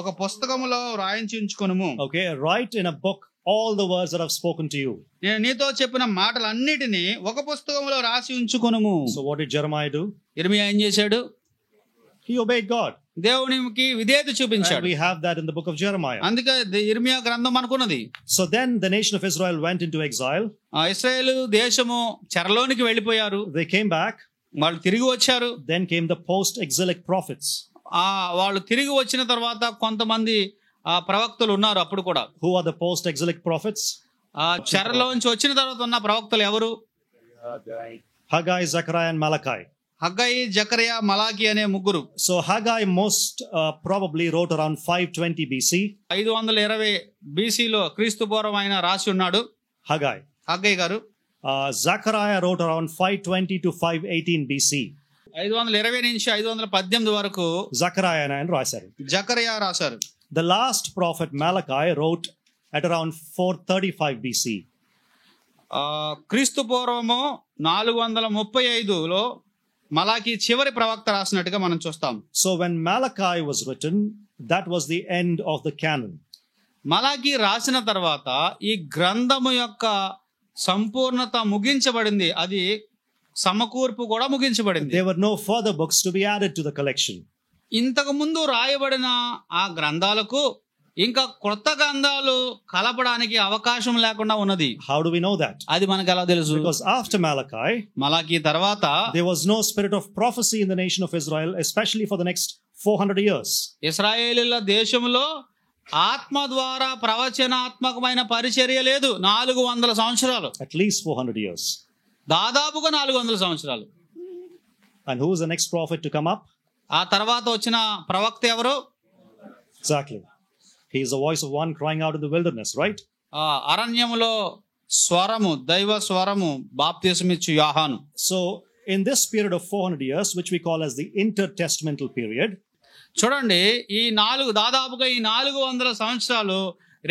ఒక పుస్తకములో రాయించి ఉంచుకొనుము. Okay, write in a book all the words that I've spoken to you. నేను నీతో చెప్పిన మాటలన్నిటినీ ఒక పుస్తకములో రాసి ఉంచుకొనుము. So what did Jeremiah do? ఇర్మియా ఏం చేశాడు? He obeyed God. దేవునికి విధేయత And చూపించాడు. we have that in the book of Jeremiah. అందుకే ఇర్మియా గ్రంథం అనుకున్నది. So then the nation of Israel went into exile. ఇశ్రాయేలు దేశము చెరలోనికి వెళ్ళిపోయారు. They came back. వాళ్ళు తిరిగి వచ్చారు. Then came the post-exilic prophets. వాళ్ళు తిరిగి వచ్చిన తర్వాత కొంతమంది ప్రవక్తలు ఉన్నారు అప్పుడు కూడా. Who are the post-exilic prophets? చెరలోంచి వచ్చిన తర్వాత ఉన్న ప్రవక్తలు ఎవరు? Haggai, Zechariah and Malachi. హగ్గయి, జకరియా, మలాకి అనే ముగ్గురు. So Haggai most probably wrote around 520 BC. 520 BCలో క్రీస్తు పూర్వం ఆయన రాసి ఉన్నాడు Haggai. హగ్గయి గారు. Zechariah wrote around 520 to 518 BC. 520 నుంచి 518 వరకు Zechariah and రాశారు. జకరియా రాశారు. The last prophet Malachi wrote at around 435 BC. క్రీస్తు పూర్వము 435లో మలాకి చివరి ప్రవక్త రాసినట్టుగా మనం చూస్తాం. So when Malachi was written, that was the end of the canon. మలాకి రాసిన తర్వాత ఈ గ్రంథము యొక్క సంపూర్ణత ముగించబడింది. అది సమకూర్పు కూడా ముగించబడింది. There were no further books to be added to the collection. ఇంతకు ముందు రాయబడిన ఆ గ్రంథాలకు ఇంకా కొత్త గ్రంథాలు కలపడానికి అవకాశం లేకుండా ఉన్నది. How do we know that? అది మనకు ఎలా తెలుసు? Because after Malachi, మలాకి తర్వాత there was no spirit of prophecy in the nation of Israel, especially for the next 400 years. ఇశ్రాయేలీయుల దేశంలో ఆత్మ ద్వారా ప్రవచనాత్మకమైన పరిచర్య లేదు. 400 సంవత్సరాలు. At least 400 years. దాదాపుగా 400 సంవత్సరాలు. And who is the next prophet to come up? ఆ తర్వాత వచ్చిన ప్రవక్త ఎవరు? Exactly. He is the voice of one crying out in the wilderness, right? అరణ్యములో స్వరము, దైవ స్వరము, బాప్తిసమిచ్చు యోహాను. So in this period of 400 years, which we call as the intertestamental period, చూడండి, దాదాపుగా ఈ 400 సంవత్సరాలు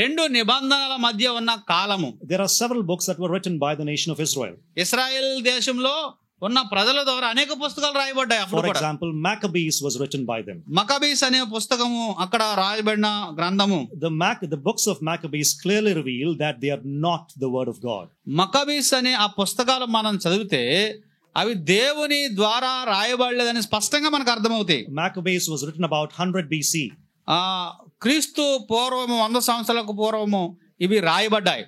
రెండు నిబంధనల మధ్య ఉన్న కాలము. there are several books that were written by the nation of Israel. Israel దేశంలో ఉన్న ప్రజల ద్వారా అనేక పుస్తకాలు రాయబడ్డాయి. For example, Maccabees was written by them. మకబీస్ అనే పుస్తకము అక్కడ రాయబడిన గ్రంథము. The books of Maccabees clearly reveal that they are not the word of God. మకబీస్ అనే ఆ పుస్తకాలు మనం చదివితే అవి దేవుని ద్వారా రాయబడలేదని స్పష్టంగా మనకు అర్థమవుతాయి. Maccabees was written about 100 BC. క్రీస్తు పూర్వము 100 సంవత్సరాలకు పూర్వము ఇవి రాయబడ్డాయి.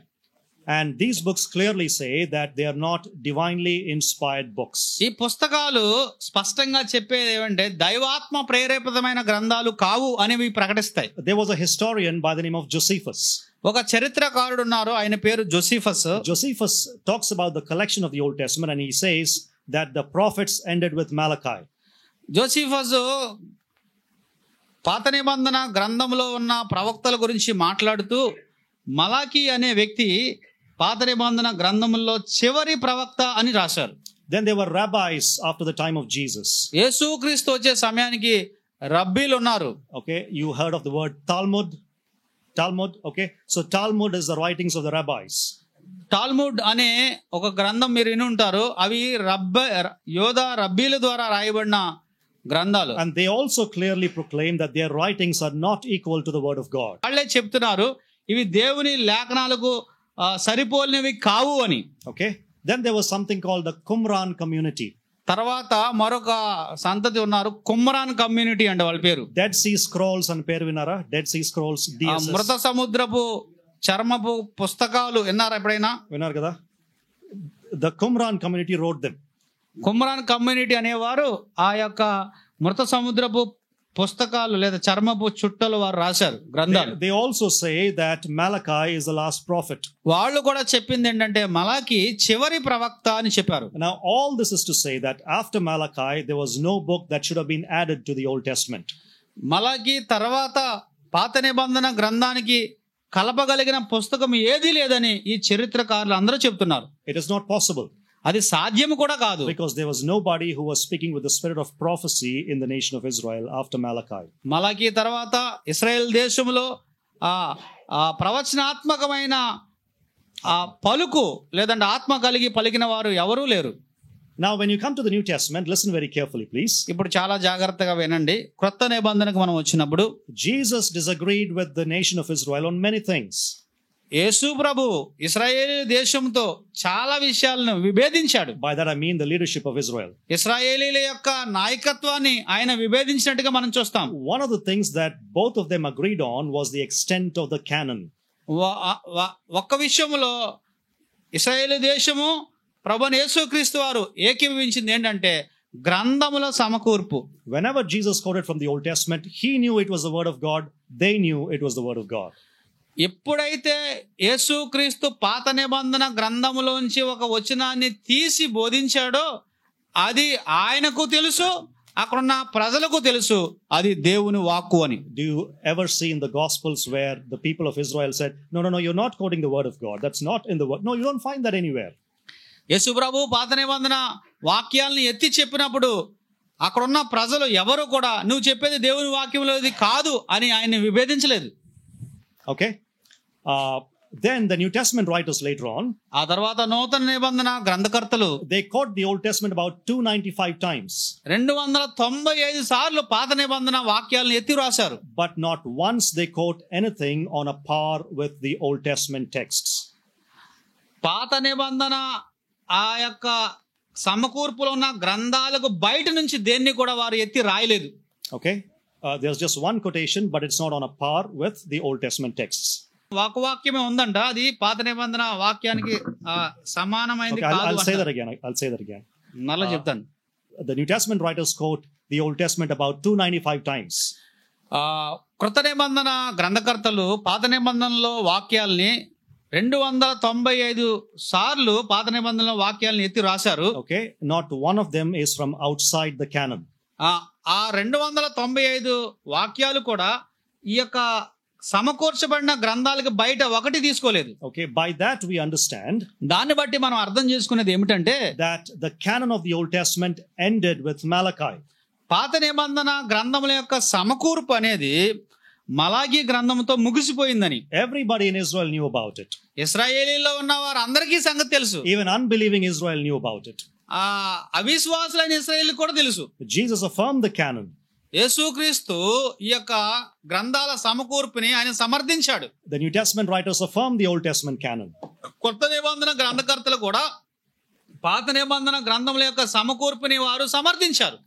And these books clearly say that they are not divinely inspired books. ఈ పుస్తకాలు స్పష్టంగా చెప్పేది ఏమంటే దైవాత్మ ప్రేరేపితమైన గ్రంథాలు కావు అని ప్రకటిస్తాయి. There was a historian by the name of Josephus. ఒక చరిత్రకారుడు ఉన్నారు, ఆయన పేరు Josephus. Josephus talks about the collection of the Old Testament and he says that the prophets ended with Malachi. Josephus పాత నిబంధన గ్రంథంలో ఉన్న ప్రవక్తల గురించి మాట్లాడుతూ మలాకి అనే వ్యక్తి పాత నిబంధన గ్రంథంలో చివరి ప్రవక్త అని రాశారు. Then there were rabbis after the time of Jesus. యేసుక్రీస్తు వచ్చే సమయానికి రబ్బీలు ఉన్నారు. Okay, you heard of the word Talmud? Okay, so Talmud is the writings of the rabbis. Talmud అనే ఒక గ్రంథం మీరు విని ఉంటారు. అవి రబ్బీల ద్వారా రాయబడిన గ్రంథాలు. And they also clearly proclaim that their writings are not equal to the word of God. వాళ్ళే చెప్తున్నారు ఇవి దేవుని లేఖనాలకు సరిపోలినవి కావు అని. Okay, then there was something called the Qumran community. తర్వాత మరొక సంతతి ఉన్నారు, కుమ్మరాన్ కమ్యూనిటీ అంటే వాళ్ళ పేరు. Dead Sea Scrolls and పేరు విన్నారా? Dead Sea Scrolls, DSS. మృత సముద్రపు చర్మపు పుస్తకాలు విన్నారా ఎప్పుడైనా? విన్నారు కదా? The Qumran community wrote them. Qumran community అనేవారు ఆ యొక్క మృత సముద్రపు పుస్తకాలు లేదా చర్మపు చుట్టలు వారు రాశారు గ్రంథాలు. They also say that Malachi is the last prophet. వాళ్ళు కూడా చెప్పింది ఏంటంటే మలాకి చివరి ప్రవక్త అని చెప్పారు. Now all this is to say that after Malachi there was no book that should have been added to the Old Testament. మలాకి తర్వాత పాత నిబంధన గ్రంథానికి కలపగలిగిన పుస్తకం ఏదీ లేదని ఈ చరిత్రకారులు అందరూ చెప్తున్నారు. It is not possible. అది సాధ్యము కూడా కాదు. Because there was nobody who was speaking with the spirit of prophecy in the nation of Israel after Malachi. మలాకి తర్వాత ఇశ్రాయేల్ దేశంలో ఆ ప్రవచనాత్మకమైన ఆ పలుకు లేదంటే ఆత్మ కలిగి పలికిన వారు ఎవరూ లేరు. Now when you come to the New Testament, listen very carefully please. ఇప్పుడు చాలా జాగ్రత్తగా వినండి. క్రొత్త నిబంధనకు మనం వచ్చినప్పుడు Jesus disagreed with the nation of Israel on many things. యేసు ప్రభు ఇశ్రాయేలు దేశంతో చాలా విషయాలను విభేదించాడు. By that I mean the leadership of Israel. ఇశ్రాయేలీల యొక్క నాయకత్వాన్ని ఆయన విభేదించినట్టుగా మనం చూస్తాం. One of the things that both of them agreed on was the extent of the canon. ఒక్క విషయంలో ఇశ్రాయేలు దేశము ప్రభువైన యేసుక్రీస్తు వారు ఏకీభవించింది ఏంటంటే గ్రంథముల సమకూర్పు. Whenever Jesus quoted from the Old Testament, he knew it was the word of God, they knew it was the word of God. ఎప్పుడైతే యేసుక్రీస్తు పాత నిబంధన గ్రంథములోంచి ఒక వచనాన్ని తీసి బోధించాడో అది ఆయనకు తెలుసు, అక్కడున్న ప్రజలకు తెలుసు అది దేవుని వాక్కు అని. Do you ever see in the Gospels where the people of Israel said, no, you're not quoting the word of God. That's not in the word. No, you don't find that anywhere. యేసు ప్రభు పాత నిబంధన వాక్యాలను ఎత్తి చెప్పినప్పుడు అక్కడున్న ప్రజలు ఎవరు కూడా నువ్వు చెప్పేది దేవుని వాక్యంలోది కాదు అని ఆయన్ని విభేదించలేదు. Okay. Then the New Testament writers later on, ఆ తర్వాత నూతన నిబంధన గ్రంథకర్తలు they quote the Old Testament about 295 times. 295 సార్లు పాత నిబంధన వాక్యాలను ఎత్తి రాశారు. But not once they quote anything on a par with the Old Testament texts. పాత నిబంధన ఆ యొక్క సమకూర్పులో ఉన్న గ్రంథాలకు బయట నుంచి దేన్ని కూడా వారు ఎత్తి రాయలేదు. Okay. There's just one quotation, but it's not on a par with the Old Testament texts. వాక్యమే ఉందంట, అది పాత నిబంధన వాక్యానికి సమానమైనది కాదు. I'll say that again. మళ్ళీ చెప్తాను. The New Testament writers quote the Old Testament about 295 times. కృత నిబంధన గ్రంథకర్తలు పాత నిబంధనలో వాక్యాల్ని 295 సార్లు పాత నిబంధనలో వాక్యాలను ఎత్తి రాశారు. Okay, not one of them is from outside the canon. ఆ 295 వాక్యాలు కూడా ఈ యొక్క సమకూర్చబడిన గ్రంథాలకు బయట ఒకటి తీసుకోలేదు. Okay, by that we understand దాన్ని బట్టి మనం అర్థం చేసుకునేది ఏమిటంటే that the canon of the Old Testament ended with Malachi. పాత నిబంధన గ్రంథముల యొక్క సమకూర్పు అనేది మలాకి గ్రంథంతో ముగిసిపోయిందని. Everybody in Israel knew about it. ఇశ్రాయేలీలో ఉన్న వారు అందరికీ సంగతి తెలుసు. Even unbelieving Israel knew about it. అవిశ్వాసులైన ఇశ్రాయేలు కూడా తెలుసు. Jesus affirmed the canon. యేసుక్రీస్తు ఈ యొక్క గ్రంథాల సమకూర్పుని ఆయన సమర్థించాడు. The New Testament writers affirmed the Old Testament canon. కొత్త నిబంధన గ్రంథకర్తలు కూడా పాత నిబంధన గ్రంథముల యొక్క సమకూర్పుని వారు సమర్థించారు.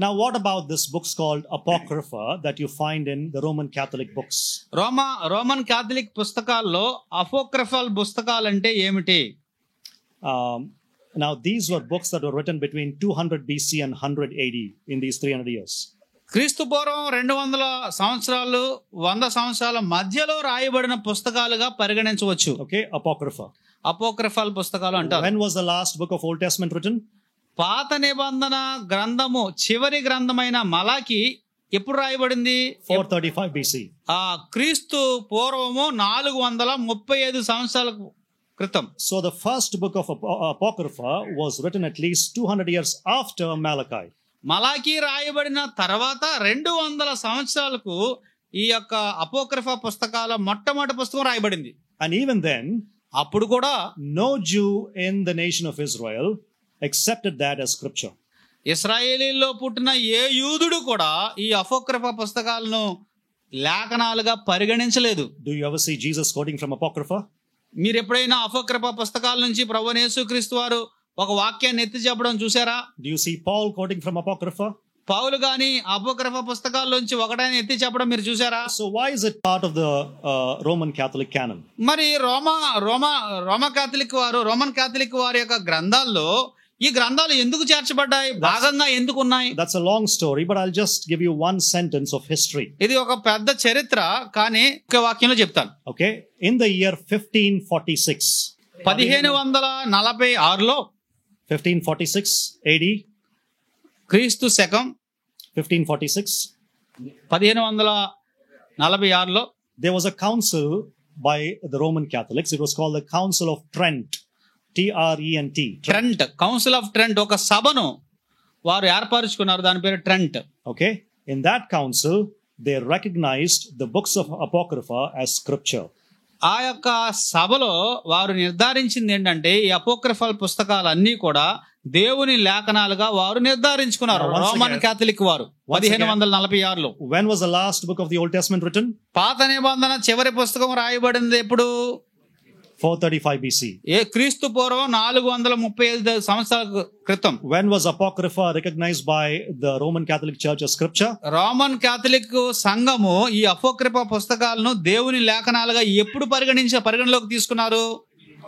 Now what about this books called Apocrypha that you find in the Roman Catholic books? Roman Catholic పుస్తకాల్లో అపోక్రిఫల్ పుస్తకాలు అంటే ఏమిటి? Now these were books that were written between 200 BC and 100 AD in these 300 years. క్రీస్తు పూర్వం 200 సంవత్సరాలు 100 సంవత్సరాల మధ్యలో రాయబడిన పుస్తకాలుగా పరిగణించవచ్చు. Okay, Apocrypha. అపోక్రిఫల్ పుస్తకాలు అంటారు. When was the last book of Old Testament written? పాత నిబంధన గ్రంథము చివరి గ్రంథమైన మలాకి ఎప్పుడు రాయబడింది? 435 BC. ఆ క్రీస్తు పూర్వము 435 సంవత్సరాల క్రితం. So the first book of Apocrypha was written at least 200 years after Malachi. మలాకి రాయబడిన తర్వాత 200 సంవత్సరాలకు ఈ యొక్క అపోక్రిఫా పుస్తకాల మొట్టమొదటి పుస్తకం రాయబడింది. And even then, అప్పుడు కూడా no Jew in the nation of Israel accepted that as scripture. ఇశ్రాయేలీల్లో పుట్టిన ఏ యూదుడు కూడా ఈ అపోక్రిఫా పుస్తకాలను లేఖనాలుగా పరిగణించలేదు. Do you ever see Jesus quoting from Apocrypha? మీరు ఎప్పుడైనా అపోక్రిఫా పుస్తకాల నుంచి ప్రభువైన యేసుక్రీస్తు వారు ఒక వాక్యాన్ని ఎత్తి చెప్పడం చూసారా? Do you see Paul quoting from Apocrypha? పౌలు గాని అపోక్రిఫా పుస్తకాల్లోంచి ఒకటైనా ఎత్తి చెప్పడం మీరు చూసారా? So why is it part of the Roman Catholic canon? మరి రోమన్ కాథలిక్ వారి యొక్క గ్రంథాల్లో ఈ గ్రంథాలు ఎందుకు చేర్చబడ్డాయి? భాగంగా ఎందుకు ఉన్నాయి? That's a long story, but I'll just give you one sentence of history. ఇది ఒక పెద్ద చరిత్ర, కానీ ఒక వాక్యంలో చెప్తాను. Okay, in the year 1546. 1546లో 1546 AD. క్రీస్తు శకం 1546. 1546లో there was a council by the Roman Catholics. It was called the Council of Trent. Trent. Trent, council of Trent, ఒక సభను వారు ఏర్పరచుకున్నారు. దాని పేరు Trent. Okay, in that council they recognized the books of Apocrypha as scripture. ఆ యొక్క సభలో వారు నిర్ధారించింది ఏంటంటే ఈ అపోక్రిఫల్ పుస్తకాలన్నీ కూడా దేవుని లేఖనాలుగా వారు నిర్ధారించుకున్నారు. రోమన్ కాథలిక్ వారు 1546లో. When was the last book of the Old Testament written? పాత నిబంధన చివరి పుస్తకం రాయబడింది ఎప్పుడు? 435 BC. ఏ క్రీస్తు పూర్వం 435 సంవత్సరాల క్రితం. When was Apocrypha recognized by the Roman Catholic Church as scripture? Roman Catholic సంఘము ఈ అపోక్రిఫా పుస్తకాలను దేవుని లేఖనాలుగా ఎప్పుడు పరిగణలోకి తీసుకున్నారు?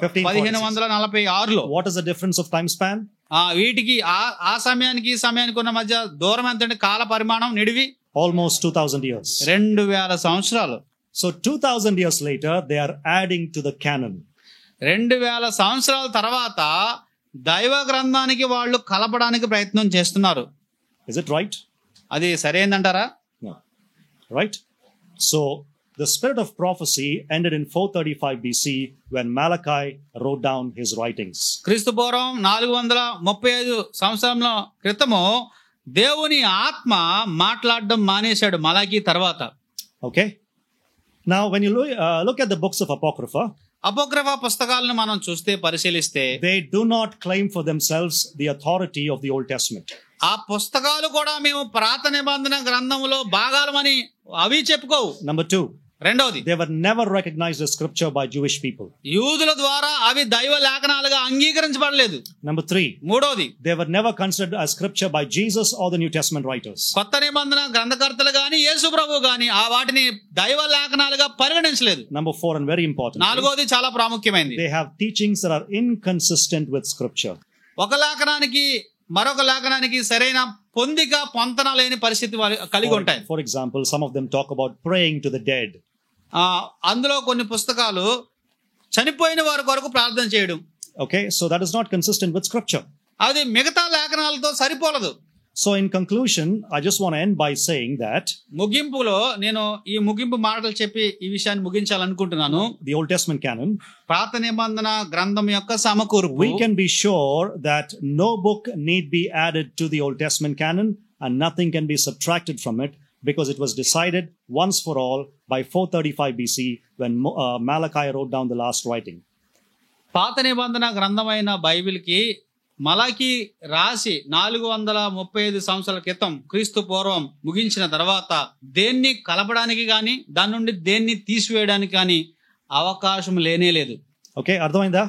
1546లో. What is the difference of time span? వీటికి ఆ సమయానికి ఈ సమయానికి ఉన్న మధ్య దూరం ఎంత? కాల పరిమాణం నిడివి Almost 2000 years. 2000 సంవత్సరాలు. So 2000 years later they are adding to the canon. 2000 సంవత్సరాల తర్వాత దైవ గ్రంథానికి వాళ్ళు కలపడానికి ప్రయత్నం చేస్తున్నారు. Is it right? అది సరైందంటారా? No. Right? So the spirit of prophecy ended in 435 BC when Malachi wrote down his writings. క్రీస్తు పూర్వం 435 సంవత్సరాల క్రితము దేవుని ఆత్మ మాట్లాడడం మానేశాడు మలాకి తర్వాత. Okay? Now when you look at the books of Apocrypha, Apocrypha పుస్తకాలను మనం చూస్తే పరిశీలిస్తే they do not claim for themselves the authority of the Old Testament. ఆ పుస్తకాలు కూడా మేము పాత నిబంధన గ్రంథములో భాగాలమని అవి చెప్పుకోవు. Number 2, రెండవది, they were never recognized as scripture by Jewish people. యూదుల ద్వారా అవి దైవ లేఖనాలుగా అంగీకరించబడలేదు. Number 3, మూడవది, they were never considered as scripture by Jesus or the New Testament writers. కొత్త నిబంధన గ్రంథకర్తలు గాని యేసు ప్రభువు గాని ఆ వాటిని దైవ లేఖనాలుగా పరిగణించలేదు. Number 4, and very important, నాలుగోది చాలా ప్రాముఖ్యమైనది, they have teachings that are inconsistent with scripture. ఒక లేఖనానికి మరొక లేఖనానికి సరైన పొంతన లేని పరిస్థితి కలిగి ఉంటాయి. For example, some of them talk about praying to the dead. అందులో కొన్ని పుస్తకాలు చనిపోయిన వారి కొరకు ప్రార్థన చేయడం. Okay, so that is not consistent with scripture. అది మిగతా లేఖనాలతో సరిపోలదు. So in conclusion, I just want to end by saying that ముగింపులో నేను ఈ ముగింపు మాటలు చెప్పి ఈ విషయాన్ని ముగించాలనుకుంటున్నాను. the Old Testament canon, పాత నిబంధన గ్రంథం యొక్క సమకూర్పు, we can be sure that no book need be added to the Old Testament canon and nothing can be subtracted from it, because it was decided once for all by 435 BC when Malachi wrote down the last writing. పాత నిబంధన గ్రంథమైన బైబిల్కి మలాకి రాసి 435 సంవత్సరాల క్రితం క్రీస్తు పూర్వం ముగించిన తర్వాత దేన్ని కలపడానికి కానీ దాని నుండి దేన్ని తీసివేయడానికి కానీ అవకాశం లేనే లేదు. Okay, అర్థమైందా?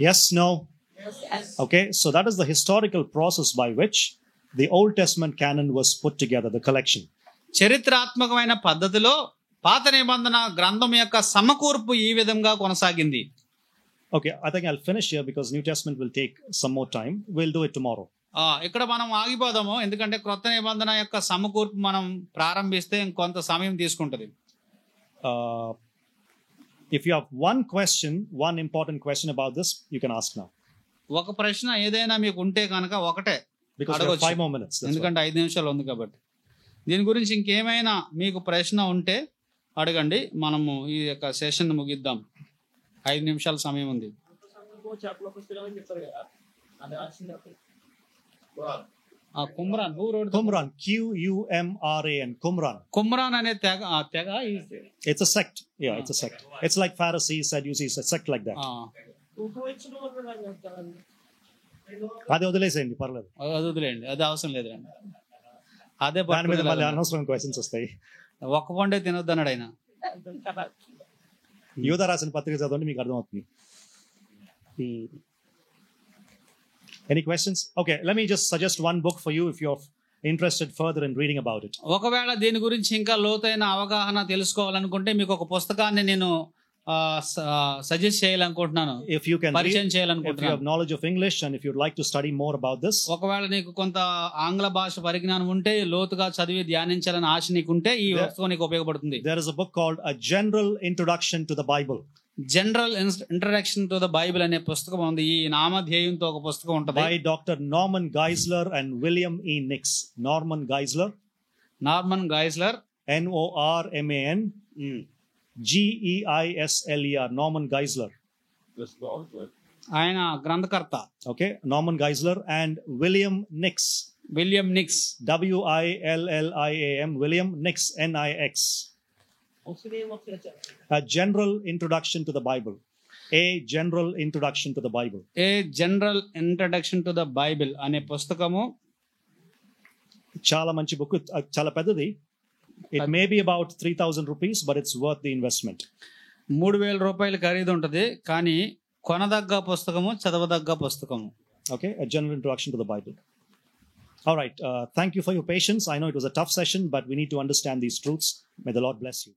Yes, no? Okay, so that is the historical process by which the Old Testament canon was put together, the collection. చరిత్రాత్మకమైన పద్ధతిలో పాత నిబంధన గ్రంథం యొక్క సమకూర్పు ఈ విధంగా కొనసాగింది. Okay, I think I'll finish here because New Testament will take some more time. We'll do it tomorrow. ఇక్కడ మనం ఆగిపోదాము, ఎందుకంటే క్రొత్త నిబంధన యొక్క సమకూర్పు మనం ప్రారంభిస్తే ఇంకొంత సమయం తీసుకుంటది. If you have one important question about this, you can ask now. ఒక ప్రశ్న ఏదైనా మీకు ఉంటే కనుక ఒకటే Because we have 5 more minutes. That's why. ఎందుకంటే 5 నిమిషాలు ఉంది కాబట్టి. దీని గురించి ఇంకేమైనా మీకు ప్రశ్న ఉంటే అడగండి, మనము ఈ యొక్క సెషన్ ముగిద్దాం. 5 నిమిషాల సమయం ఉంది. Qumran, Qumran, Qumran, Qumran. Qumran అనే తెగ It's a sect. Yeah, it's a sect. It's like Pharisees, Sadducees, a sect like that. అది వదిలేసేయండి, పర్లేదు. అది వదిలేయండి, అది అవసరం లేదండి. అదే దాని మీద మళ్ళీ అనవసరం క్వశ్చన్స్ వస్తాయి. ఒక్క పండే తినొద్దు అన్నాడు ఆయన. యూదా రాసిన పత్రిక చదవండి, మీకు అర్థమవుతుంది. Any questions? Okay, let me just suggest one book for you if you're interested further in reading about it. ఒకవేళ దీని గురించి ఇంకా లోతైన అవగాహన తెలుసుకోవాలనుకుంటే మీకు ఒక పుస్తకాన్ని నేను సజెస్ట్ చేయాలనుకుంటున్నాను, If you can పరిచయం read, if you చేయాలనుకుంటున్నాను. have knowledge of English and if you'd like to study more about this, ఒకవేళ నీకు కొంత ఆంగ్ల భాష పరిజ్ఞానం ఉంటే, లోతుగా చదివి ధ్యానించాలని ఆశ నీకుంటే ఈ పుస్తకం నీకు ఉపయోగపడుతుంది. there is a book called A General Introduction to the Bible general introduction to the Bible అనే పుస్తకం ఉంది. ఈ నామధేయంతో ఒక పుస్తకం ఉంటుంది. by Dr. Norman Geisler and William E. Nix. Norman Geisler, Norman Geisler, Norman Geisler, Norman Geisler. ఆయన గ్రంథకర్త. Okay, Norman Geisler and William Nix. William Nix, William, William Nix, Nix. A General Introduction to the Bible. A General Introduction to the Bible. A general introduction to the Bible అనే పుస్తకము చాలా మంచి book, చాలా పెద్దది. It may be about 3,000 rupees, but it's worth the investment. 3,000 రూపాయలు ఖరీదు ఉంటుంది, కానీ కొనదగ్గ పుస్తకము, చదవదగ్గ పుస్తకము. Okay, A General Introduction to the Bible. All right, thank you for your patience. I know it was a tough session, but we need to understand these truths. May the Lord bless you.